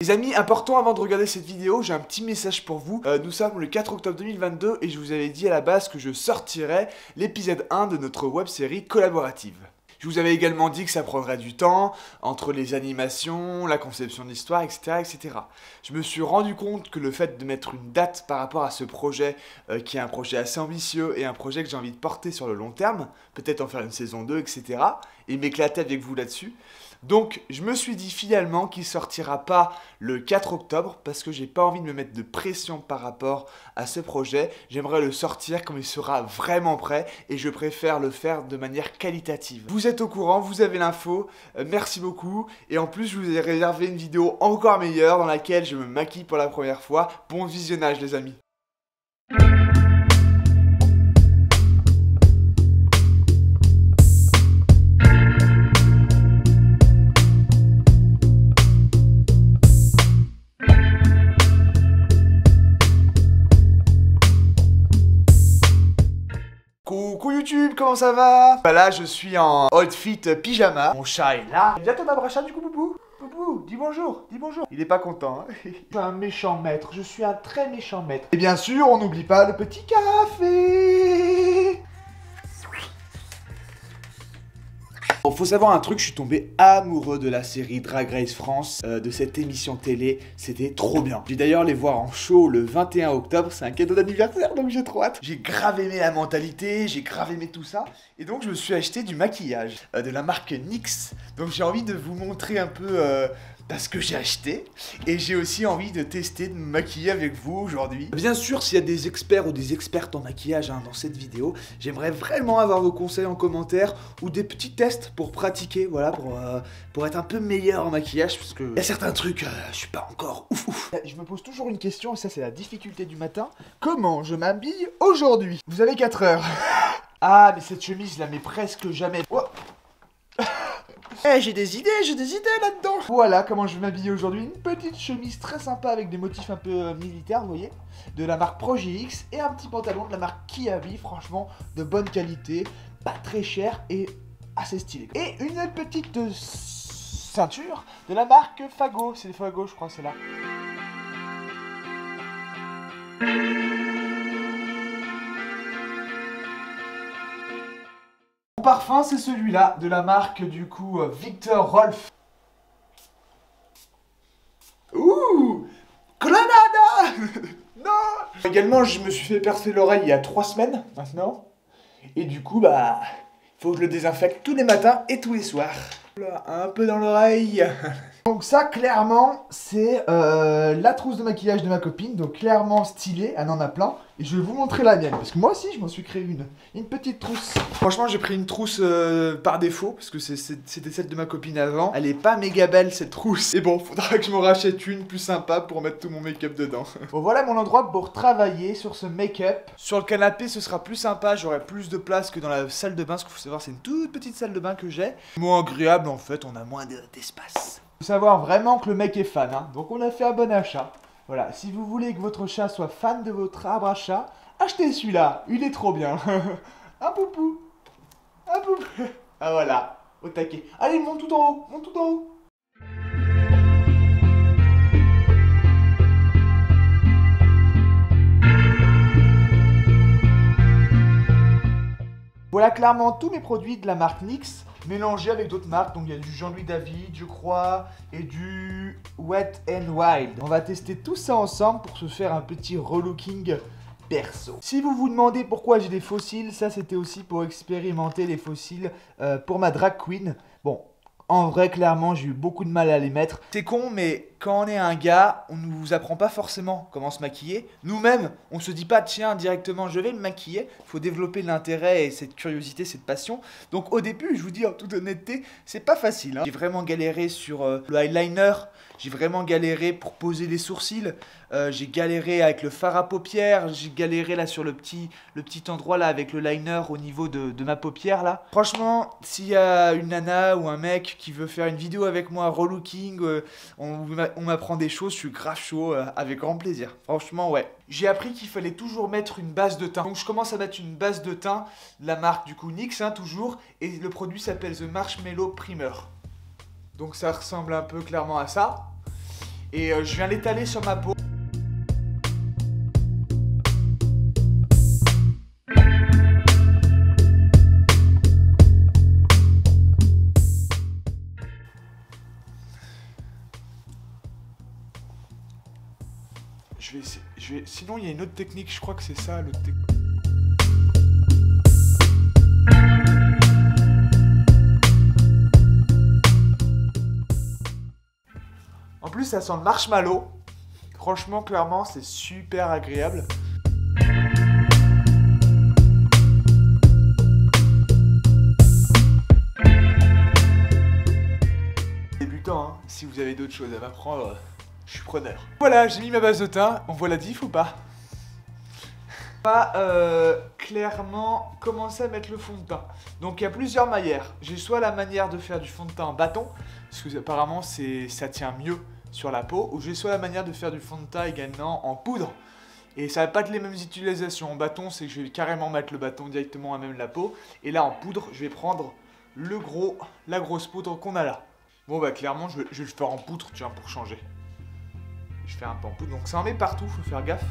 Les amis, important avant de regarder cette vidéo, j'ai un petit message pour vous. Nous sommes le 4 octobre 2022 et je vous avais dit à la base que je sortirais l'épisode 1 de notre web-série collaborative. Je vous avais également dit que ça prendrait du temps, entre les animations, la conception de l'histoire, etc., etc. Je me suis rendu compte que le fait de mettre une date par rapport à ce projet, qui est un projet assez ambitieux et un projet que j'ai envie de porter sur le long terme, peut-être en faire une saison 2, etc., et m'éclater avec vous là-dessus. Donc, je me suis dit finalement qu'il sortira pas le 4 octobre parce que j'ai pas envie de me mettre de pression par rapport à ce projet. J'aimerais le sortir quand il sera vraiment prêt et je préfère le faire de manière qualitative. Vous êtes au courant, vous avez l'info, merci beaucoup. Et en plus, je vous ai réservé une vidéo encore meilleure dans laquelle je me maquille pour la première fois. Bon visionnage les amis. Coucou YouTube, comment ça va? Bah là je suis en outfit pyjama. Mon chat est là. Viens ton abrachat du coup Boubou. Boubou, dis bonjour, dis bonjour. Il est pas content hein. Je suis un méchant maître, je suis un très méchant maître. Et bien sûr on n'oublie pas le petit café. Bon, faut savoir un truc, je suis tombé amoureux de la série Drag Race France, de cette émission télé, c'était trop bien. J'ai d'ailleurs les voir en show le 21 octobre, c'est un cadeau d'anniversaire donc j'ai trop hâte. J'ai grave aimé la mentalité, j'ai grave aimé tout ça, et donc je me suis acheté du maquillage de la marque NYX. Donc j'ai envie de vous montrer un peu ce que j'ai acheté, et j'ai aussi envie de tester, de me maquiller avec vous aujourd'hui. Bien sûr, s'il y a des experts ou des expertes en maquillage dans cette vidéo, j'aimerais vraiment avoir vos conseils en commentaire ou des petits tests pour pratiquer, voilà, pour être un peu meilleur en maquillage, parce que il y a certains trucs, je suis pas encore ouf. Je me pose toujours une question, et ça c'est la difficulté du matin. Comment je m'habille aujourd'hui? Vous avez 4 heures. Ah, mais cette chemise, je la mets presque jamais. Oh. J'ai des idées là-dedans. Voilà comment je vais m'habiller aujourd'hui. Une petite chemise très sympa avec des motifs un peu militaires, vous voyez, de la marque ProGX, et un petit pantalon de la marque Kiabi, franchement de bonne qualité, pas très cher et assez stylé. Et une petite ceinture de la marque Fago, c'est Fago je crois, c'est là. Mon parfum c'est celui-là, de la marque du coup Victor Rolf. Ouh, Grenada. Non. Également je me suis fait percer l'oreille il y a 3 semaines maintenant. Et du coup bah, faut que je le désinfecte tous les matins et tous les soirs. Là, un peu dans l'oreille. Donc ça clairement c'est la trousse de maquillage de ma copine, donc clairement stylée, elle en a plein. Et je vais vous montrer la mienne, parce que moi aussi je m'en suis créé une petite trousse. Franchement j'ai pris une trousse par défaut, parce que c'était celle de ma copine avant. Elle est pas méga belle cette trousse. Et bon, faudra que je m'en rachète une plus sympa pour mettre tout mon make-up dedans. Bon voilà mon endroit pour travailler sur ce make-up. Sur le canapé ce sera plus sympa, j'aurai plus de place que dans la salle de bain, parce qu'il faut savoir c'est une toute petite salle de bain que j'ai. Moins agréable en fait, on a moins d'espace. Faut savoir vraiment que le mec est fan, hein. Donc on a fait un bon achat. Voilà, si vous voulez que votre chat soit fan de votre arbre à chat, achetez celui-là, il est trop bien. Un poupou. Un poupou. Ah voilà, au taquet. Allez, monte tout en haut, monte tout en haut. Voilà clairement tous mes produits de la marque NYX mélangés avec d'autres marques. Donc il y a du Jean-Louis David, je crois, et du Wet n Wild. On va tester tout ça ensemble pour se faire un petit relooking perso. Si vous vous demandez pourquoi j'ai des fossiles, ça c'était aussi pour expérimenter les fossiles pour ma drag queen. Bon, en vrai, clairement, j'ai eu beaucoup de mal à les mettre. C'est con, mais quand on est un gars, on ne vous apprend pas forcément comment se maquiller. Nous-mêmes, on se dit pas, tiens, directement, je vais me maquiller. Il faut développer l'intérêt et cette curiosité, cette passion. Donc au début, je vous dis en toute honnêteté, c'est pas facile, hein. J'ai vraiment galéré sur le eyeliner. J'ai vraiment galéré pour poser les sourcils. J'ai galéré avec le fard à paupières. J'ai galéré là sur le petit endroit là avec le liner au niveau de ma paupière là. Franchement, s'il y a une nana ou un mec qui veut faire une vidéo avec moi, relooking, on m'apprend des choses, je suis grave chaud, avec grand plaisir. Franchement, ouais. J'ai appris qu'il fallait toujours mettre une base de teint. Donc je commence à mettre une base de teint de la marque du coup NYX, hein, toujours. Et le produit s'appelle The Marshmallow Primer. Donc ça ressemble un peu clairement à ça. Et je viens l'étaler sur ma peau. Je vais essayer. Sinon, il y a une autre technique, je crois que c'est ça l'autre technique. En plus, ça sent le marshmallow. Franchement, clairement, c'est super agréable. Débutant, hein. Si vous avez d'autres choses à m'apprendre, je suis preneur. Voilà, j'ai mis ma base de teint. On voit la diff ou pas? On va clairement commencer à mettre le fond de teint. Donc il y a plusieurs manières. J'ai soit la manière de faire du fond de teint en bâton, parce que apparemment ça tient mieux sur la peau, ou j'ai soit la manière de faire du fond de teint également en poudre. Et ça va pas être les mêmes utilisations. En bâton, c'est que je vais carrément mettre le bâton directement à même la peau. Et là, en poudre, je vais prendre la grosse poudre qu'on a là. Bon bah clairement, je vais le faire en poudre, tiens, pour changer. Je fais un peu en poudre, donc ça en met partout, faut faire gaffe.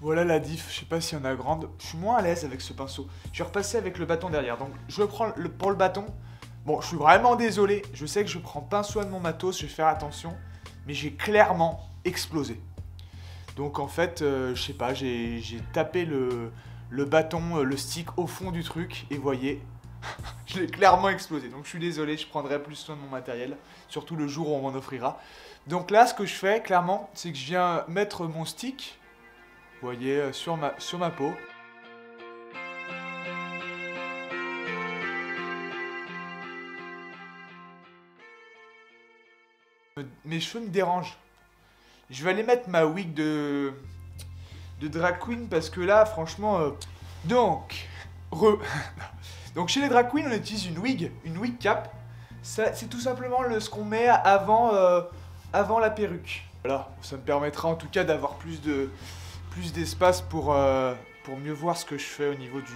Voilà la diff, je sais pas si on a grande. Je suis moins à l'aise avec ce pinceau. Je vais repasser avec le bâton derrière. Donc je prends pour le bâton. Bon, je suis vraiment désolé. Je sais que je prends pas soin de mon matos, je vais faire attention. Mais j'ai clairement explosé. Donc en fait, je sais pas, j'ai tapé le bâton, le stick au fond du truc. Et voyez, je l'ai clairement explosé. Donc je suis désolé, je prendrai plus soin de mon matériel. Surtout le jour où on m'en offrira. Donc là, ce que je fais, clairement, c'est que je viens mettre mon stick. Vous voyez, sur ma peau. Mes cheveux me dérangent. Je vais aller mettre ma wig de drag queen parce que là, franchement... Donc, chez les drag queens, on utilise une wig cap. C'est tout simplement ce qu'on met avant la perruque. Voilà, ça me permettra en tout cas d'avoir plus d'espace pour mieux voir ce que je fais au niveau du...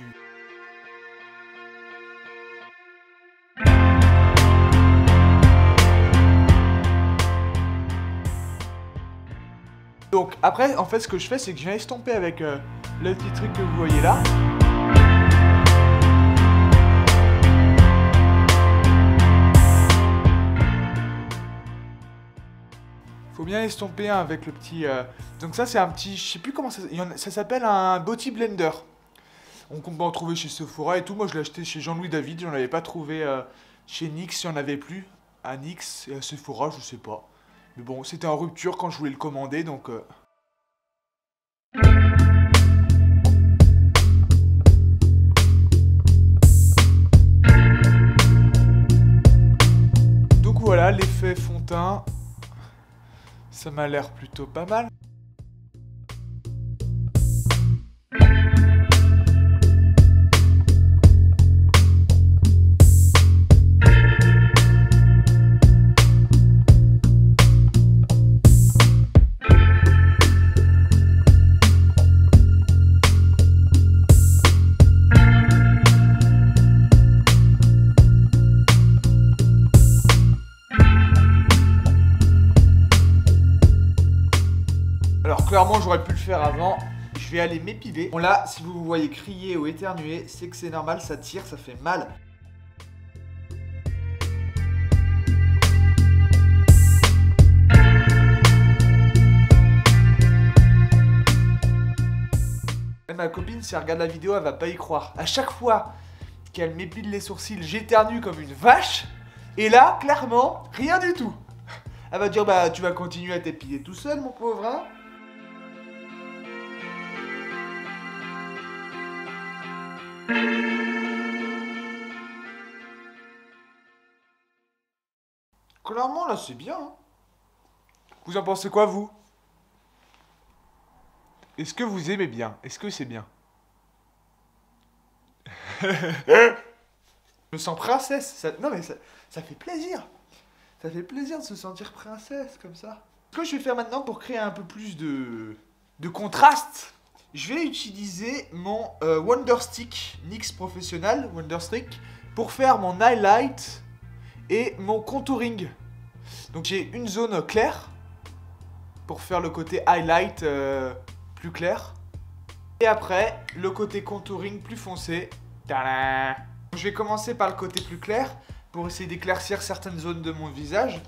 Donc après, en fait, ce que je fais, c'est que je viens estomper avec le petit truc que vous voyez là. Faut bien estomper avec le petit... Donc ça, c'est un petit... Je sais plus comment ça... Ça s'appelle un Beauty Blender. On peut en trouver chez Sephora et tout. Moi, je l'ai acheté chez Jean-Louis David. J'en avais pas trouvé chez NYX, il n'y en avait plus. À NYX et à Sephora, je sais pas. Mais bon, c'était en rupture quand je voulais le commander, donc... Donc voilà, l'effet fond de teint. Ça m'a l'air plutôt pas mal. Alors clairement j'aurais pu le faire avant, je vais aller m'épiler. Bon là, si vous voyez crier ou éternuer, c'est que c'est normal, ça tire, ça fait mal. Et ma copine, si elle regarde la vidéo, elle va pas y croire. À chaque fois qu'elle m'épile les sourcils, j'éternue comme une vache. Et là, clairement, rien du tout. Elle va dire, bah tu vas continuer à t'épiler tout seul, mon pauvre, hein. Clairement, là, c'est bien. Hein. Vous en pensez quoi, vous? Est-ce que vous aimez bien? Est-ce que c'est bien? Je me sens princesse. Non, mais ça fait plaisir. Ça fait plaisir de se sentir princesse comme ça. Ce que je vais faire maintenant pour créer un peu plus de contraste, je vais utiliser mon Wonderstick NYX Professional Wonderstick pour faire mon highlight et mon contouring. Donc j'ai une zone claire pour faire le côté highlight plus clair. Et après, le côté contouring plus foncé. Tadam! Je vais commencer par le côté plus clair pour essayer d'éclaircir certaines zones de mon visage.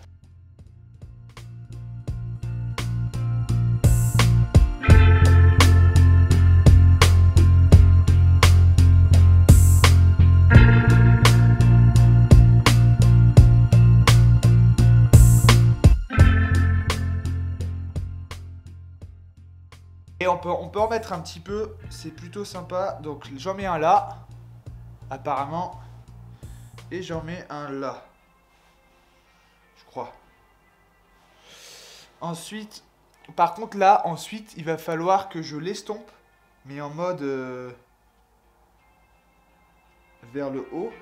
Et on peut en mettre un petit peu, c'est plutôt sympa. Donc j'en mets un là, apparemment. Et j'en mets un là. Je crois. Ensuite, par contre là, ensuite, il va falloir que je l'estompe. Mais en mode vers le haut.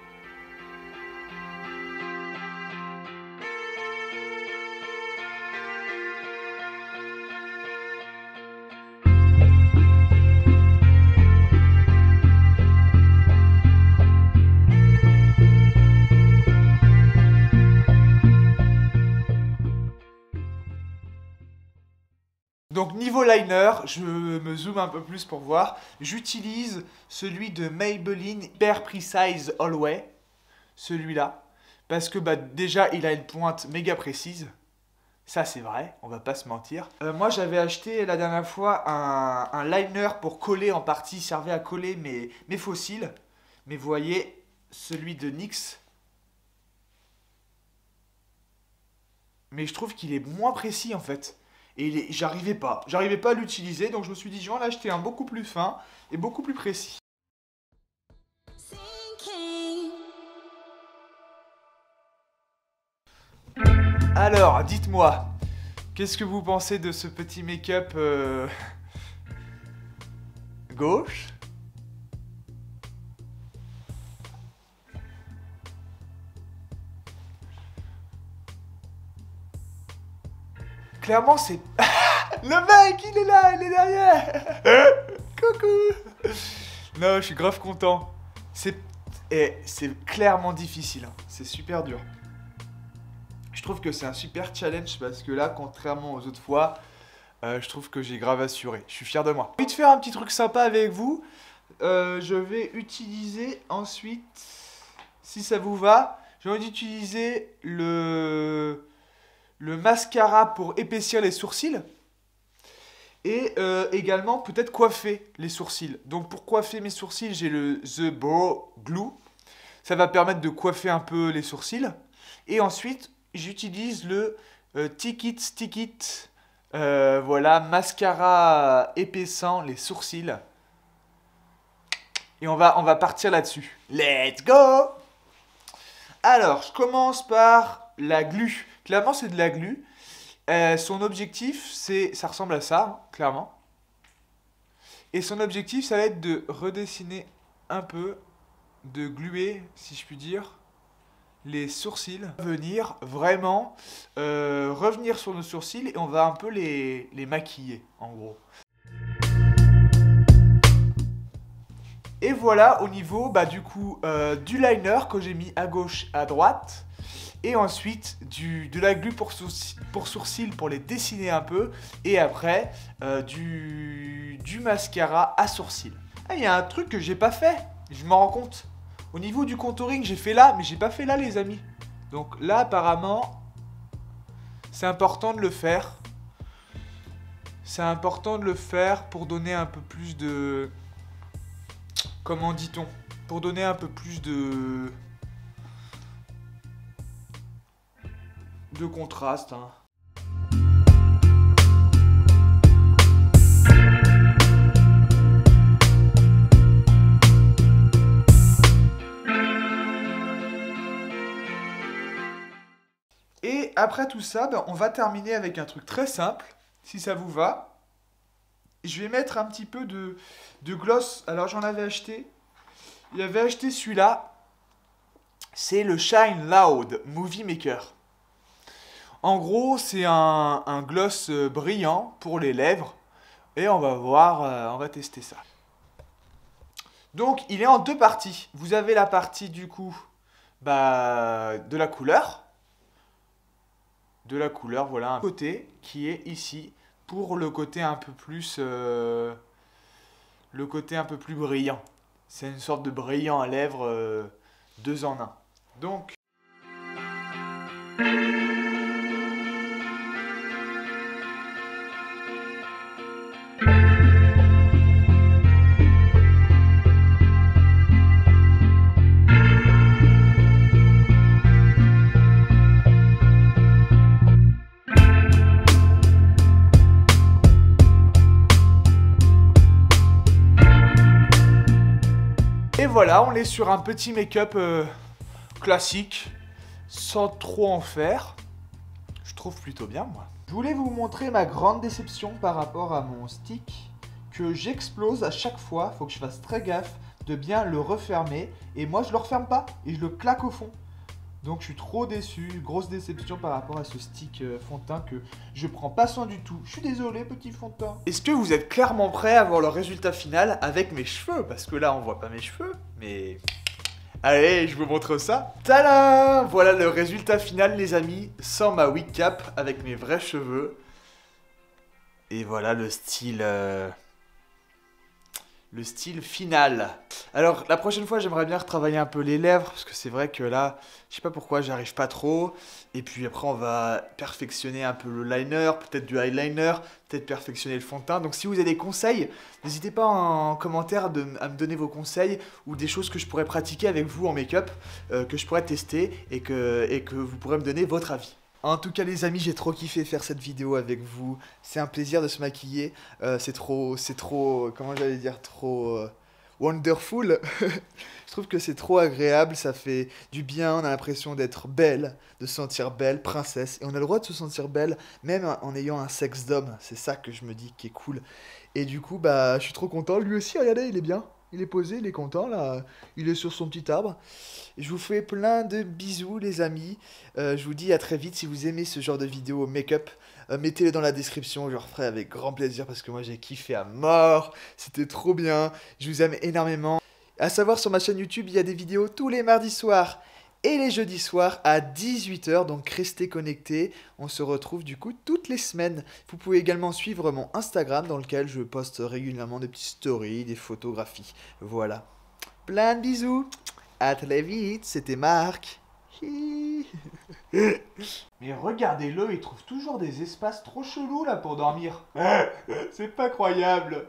Donc niveau liner, je me zoome un peu plus pour voir. J'utilise celui de Maybelline Hyper Precise Always. Celui-là. Parce que bah, déjà, il a une pointe méga précise. Ça, c'est vrai, on va pas se mentir. Moi, j'avais acheté la dernière fois un liner pour coller en partie. Il servait à coller mes faux cils. Mais vous voyez, celui de NYX. Mais je trouve qu'il est moins précis en fait. Et j'arrivais pas à l'utiliser, donc je me suis dit je vais en acheter un beaucoup plus fin et beaucoup plus précis. Alors, dites-moi, qu'est-ce que vous pensez de ce petit make-up gauche? Clairement, c'est... Le mec, il est là, il est derrière. Coucou. Non, je suis grave content. C'est clairement difficile. Hein. C'est super dur. Je trouve que c'est un super challenge parce que là, contrairement aux autres fois, je trouve que j'ai grave assuré. Je suis fier de moi. J'ai envie de faire un petit truc sympa avec vous. Je vais utiliser ensuite, si ça vous va, j'ai envie d'utiliser le mascara pour épaissir les sourcils. Et également peut-être coiffer les sourcils. Donc pour coiffer mes sourcils, j'ai le The Brow Glue. Ça va permettre de coiffer un peu les sourcils. Et ensuite, j'utilise le Tik It Stick It. Voilà, mascara épaissant les sourcils. Et on va partir là-dessus. Let's go! Alors, je commence par la glu. Clairement, c'est de la glu. Son objectif, ça ressemble à ça, hein, clairement. Et son objectif, ça va être de redessiner un peu, de gluer, si je puis dire, les sourcils. Venir vraiment revenir sur nos sourcils et on va un peu les maquiller, en gros. Et voilà au niveau bah, du coup du liner que j'ai mis à gauche, à droite. Et ensuite de la glu pour sourcils pour les dessiner un peu. Et après du mascara à sourcils. Ah, il y a un truc que j'ai pas fait, je m'en rends compte. Au niveau du contouring, j'ai fait là, mais j'ai pas fait là les amis. Donc là apparemment, c'est important de le faire. C'est important de le faire pour donner un peu plus de... Comment dit-on? Pour donner un peu plus de contraste. Hein. après tout ça, ben, on va terminer avec un truc très simple, si ça vous va. Je vais mettre un petit peu de gloss. Alors j'en avais acheté. Il avait acheté celui-là. C'est le Shine Loud Movie Maker. En gros, c'est un gloss brillant pour les lèvres. Et on va voir, on va tester ça. Donc, il est en deux parties. Vous avez la partie du coup de la couleur. Voilà, un côté qui est ici pour le côté un peu plus, brillant. C'est une sorte de brillant à lèvres deux en un. Donc, et voilà, on est sur un petit make-up classique, sans trop en faire. Je trouve plutôt bien, moi. Je voulais vous montrer ma grande déception par rapport à mon stick, que j'explose à chaque fois. Faut que je fasse très gaffe de bien le refermer. Et moi, je le referme pas et je le claque au fond. Donc, je suis trop déçu. Grosse déception par rapport à ce stick fond de teint que je prends pas soin du tout. Je suis désolé, petit fond de teint. Est-ce que vous êtes clairement prêts à voir le résultat final avec mes cheveux? Parce que là, on voit pas mes cheveux, mais... Allez, je vous montre ça. Tada! Voilà le résultat final, les amis, sans ma wig cap, avec mes vrais cheveux. Et voilà le style final. Alors, la prochaine fois, j'aimerais bien retravailler un peu les lèvres, parce que c'est vrai que là, je sais pas pourquoi, j'arrive pas trop. Et puis après, on va perfectionner un peu le liner, peut-être du eyeliner, peut-être perfectionner le fond de teint. Donc si vous avez des conseils, n'hésitez pas en commentaire à me donner vos conseils ou des choses que je pourrais pratiquer avec vous en make-up, que je pourrais tester et que vous pourrez me donner votre avis. En tout cas les amis, j'ai trop kiffé faire cette vidéo avec vous. C'est un plaisir de se maquiller. C'est trop, comment j'allais dire, trop wonderful. Je trouve que c'est trop agréable, ça fait du bien, on a l'impression d'être belle, de se sentir belle, princesse. Et on a le droit de se sentir belle, même en ayant un sexe d'homme. C'est ça que je me dis qui est cool. Et du coup, bah, je suis trop content. Lui aussi, regardez, il est bien. Il est posé, il est content, là. Il est sur son petit arbre. Je vous fais plein de bisous, les amis. Je vous dis à très vite. Si vous aimez ce genre de vidéo make-up, mettez-les dans la description. Je le referai avec grand plaisir parce que moi, j'ai kiffé à mort. C'était trop bien. Je vous aime énormément. À savoir, sur ma chaîne YouTube, il y a des vidéos tous les mardis soirs et les jeudis soirs à 18 h. Donc, restez connectés. On se retrouve du coup toutes les semaines. Vous pouvez également suivre mon Instagram dans lequel je poste régulièrement des petites stories, des photographies. Voilà. Plein de bisous. À très vite. C'était Marc. Mais regardez-le, il trouve toujours des espaces trop chelous là pour dormir. C'est pas croyable.